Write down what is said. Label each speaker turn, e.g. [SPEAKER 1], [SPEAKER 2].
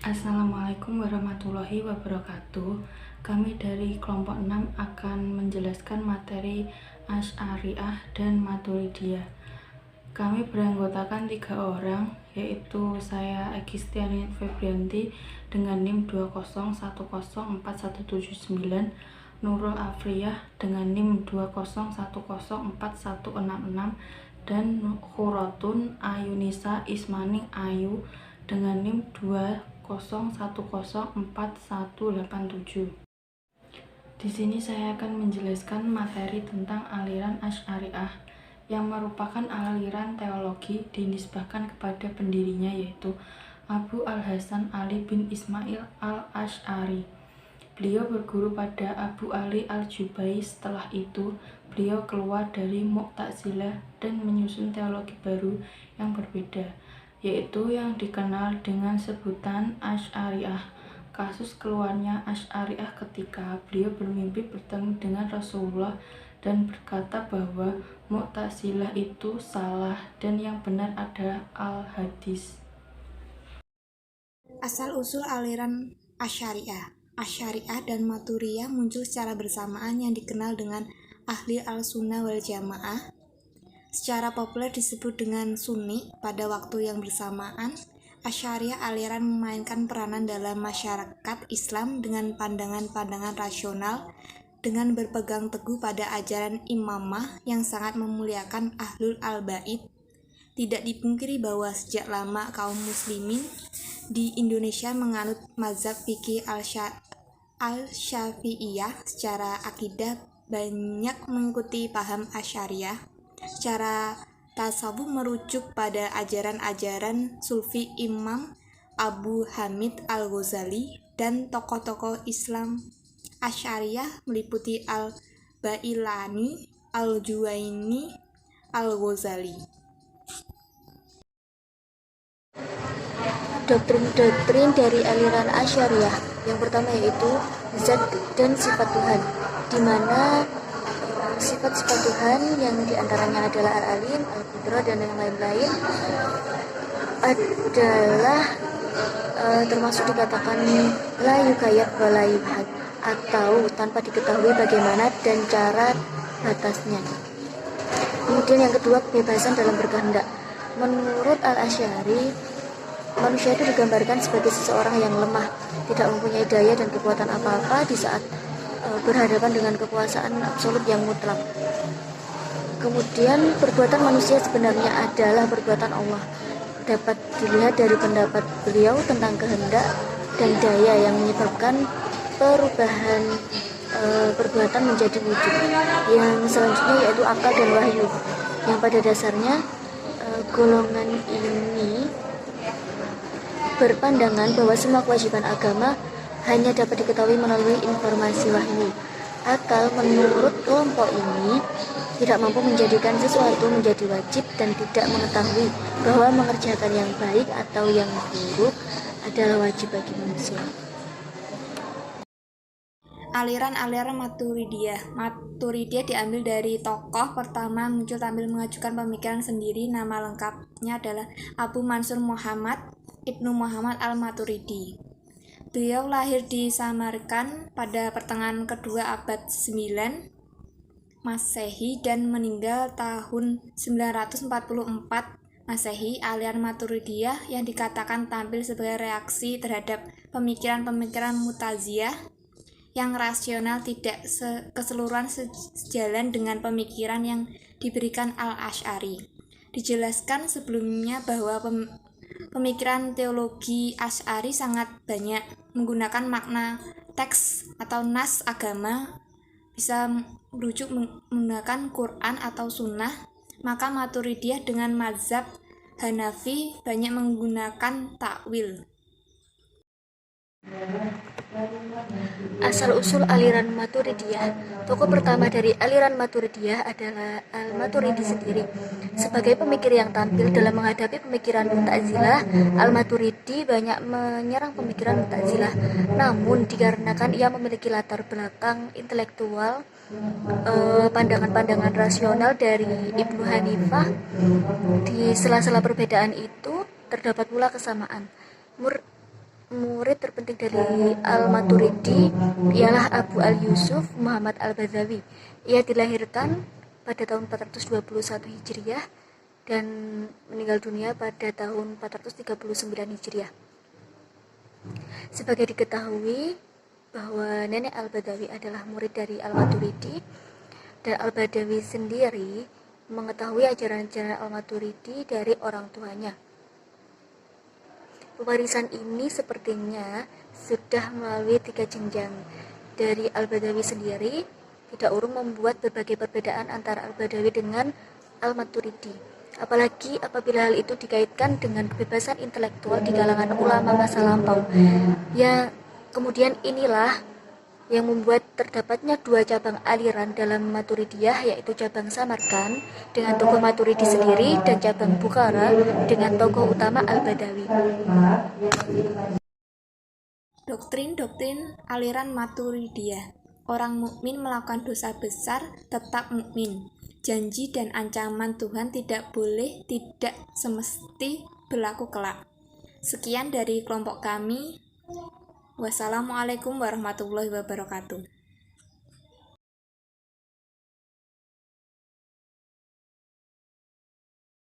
[SPEAKER 1] Assalamualaikum warahmatullahi wabarakatuh. Kami dari kelompok 6 akan menjelaskan materi Asy'ariyah dan Maturidiyah. Kami beranggotakan 3 orang, yaitu saya Agistiani Febrianti dengan NIM 2010479, Nurul Afriyah dengan NIM 201041166, dan Khurotun Ayunisa Ismani Ayu dengan NIM 201041187. Di sini saya akan menjelaskan materi tentang aliran Asy'ariyah yang merupakan aliran teologi dinisbahkan kepada pendirinya, yaitu Abu Al-Hasan Ali bin Ismail Al-Asy'ari. Beliau berguru pada Abu Ali Al-Jubai. Setelah itu, beliau keluar dari Mu'tazilah dan menyusun teologi baru yang berbeda, yaitu yang dikenal dengan sebutan Asy'ariyah. Kasus keluarnya Asy'ariyah ketika beliau bermimpi bertemu dengan Rasulullah dan berkata bahwa Mu'tazilah itu salah dan yang benar adalah Al-Hadis.
[SPEAKER 2] Asal-usul aliran Asy'ariyah. Asy'ariyah dan Maturidiyah muncul secara bersamaan yang dikenal dengan ahli al-sunnah wal jamaah. Secara populer disebut dengan Sunni. Pada waktu yang bersamaan, Asy'ariyah aliran memainkan peranan dalam masyarakat Islam dengan pandangan-pandangan rasional, dengan berpegang teguh pada ajaran imamah yang sangat memuliakan ahlul al-bait. Tidak dipungkiri bahwa sejak lama kaum muslimin di Indonesia menganut mazhab fikih al-Syafi'iyah. Secara akidah banyak mengikuti paham Asy'ariyah. Secara tasawuf merujuk pada ajaran-ajaran sufi Imam Abu Hamid Al-Ghazali dan tokoh-tokoh Islam Asy'ariyah meliputi Al-Bailani, Al-Juwaini, Al-Ghazali.
[SPEAKER 3] Doktrin-doktrin dari aliran Asy'ariyah yang pertama yaitu zat dan sifat Tuhan, di mana sifat-sifat Tuhan yang diantaranya adalah Al-Alim, Al-Qudra, dan yang lain-lain adalah termasuk dikatakan la yukayat wa la yuhad, atau tanpa diketahui bagaimana dan cara batasnya. Kemudian yang kedua, kebebasan dalam berkehendak. Menurut Al-Asy'ari, manusia itu digambarkan sebagai seseorang yang lemah, tidak mempunyai daya dan kekuatan apa-apa di saat berhadapan dengan kekuasaan absolut yang mutlak. Kemudian perbuatan manusia sebenarnya adalah perbuatan Allah. Dapat dilihat dari pendapat beliau tentang kehendak dan daya yang menyebabkan perubahan perbuatan menjadi wujud. Yang selanjutnya yaitu akal dan wahyu, yang pada dasarnya golongan ini berpandangan bahwa semua kewajiban agama hanya dapat diketahui melalui informasi wahyu. Akal menurut kelompok ini tidak mampu menjadikan sesuatu menjadi wajib dan tidak mengetahui bahwa mengerjakan yang baik atau yang buruk adalah wajib bagi manusia.
[SPEAKER 2] Aliran-aliran Maturidiyah. Maturidiyah diambil dari tokoh pertama muncul tampil mengajukan pemikiran sendiri. Nama lengkapnya adalah Abu Mansur Muhammad Ibnu Muhammad Al-Maturidi. Beliau lahir di Samarkand pada pertengahan kedua abad 9 Masehi dan meninggal tahun 944 Masehi. Aliran Maturidiyah yang dikatakan tampil sebagai reaksi terhadap pemikiran-pemikiran Mu'tazilah yang rasional, tidak keseluruhan sejalan dengan pemikiran yang diberikan Al-Asy'ari. Dijelaskan sebelumnya bahwa pemikiran teologi Asy'ari sangat banyak menggunakan makna teks atau nas agama, bisa merujuk menggunakan Quran atau Sunnah. Maka Maturidiyah dengan mazhab Hanafi banyak menggunakan takwil.
[SPEAKER 3] Asal-usul aliran Maturidiyah. Tokoh pertama dari aliran Maturidiyah adalah Al-Maturidi sendiri. Sebagai pemikir yang tampil dalam menghadapi pemikiran Mu'tazilah, Al-Maturidi banyak menyerang pemikiran Mu'tazilah. Namun dikarenakan ia memiliki latar belakang intelektual, pandangan-pandangan rasional dari Ibnu Hanifah, di sela-sela perbedaan itu terdapat pula kesamaan. murid terpenting dari Al-Maturidi ialah Abu Al-Yusuf Muhammad Al-Badzawi. Ia dilahirkan pada tahun 421 Hijriah dan meninggal dunia pada tahun 439 Hijriah. Sebagai diketahui bahwa nenek Al-Badzawi adalah murid dari Al-Maturidi, dan Al-Badzawi sendiri mengetahui ajaran-ajaran Al-Maturidi dari orang tuanya. Pewarisan ini sepertinya sudah melalui 3 jenjang. Dari Al-Badzawi sendiri, tidak urung membuat berbagai perbedaan antara Al-Badzawi dengan Al-Maturidi. Apalagi apabila hal itu dikaitkan dengan kebebasan intelektual di kalangan ulama masa lampau. Ya, kemudian inilah yang membuat terdapatnya 2 cabang aliran dalam Maturidiyah, yaitu cabang Samarkand dengan tokoh Maturidi sendiri dan cabang Bukhara dengan tokoh utama Al-Badzawi.
[SPEAKER 2] Doktrin-doktrin aliran Maturidiyah. Orang mukmin melakukan dosa besar tetap mukmin. Janji dan ancaman Tuhan tidak boleh tidak semesti berlaku kelak. Sekian dari kelompok kami. Wassalamualaikum warahmatullahi wabarakatuh.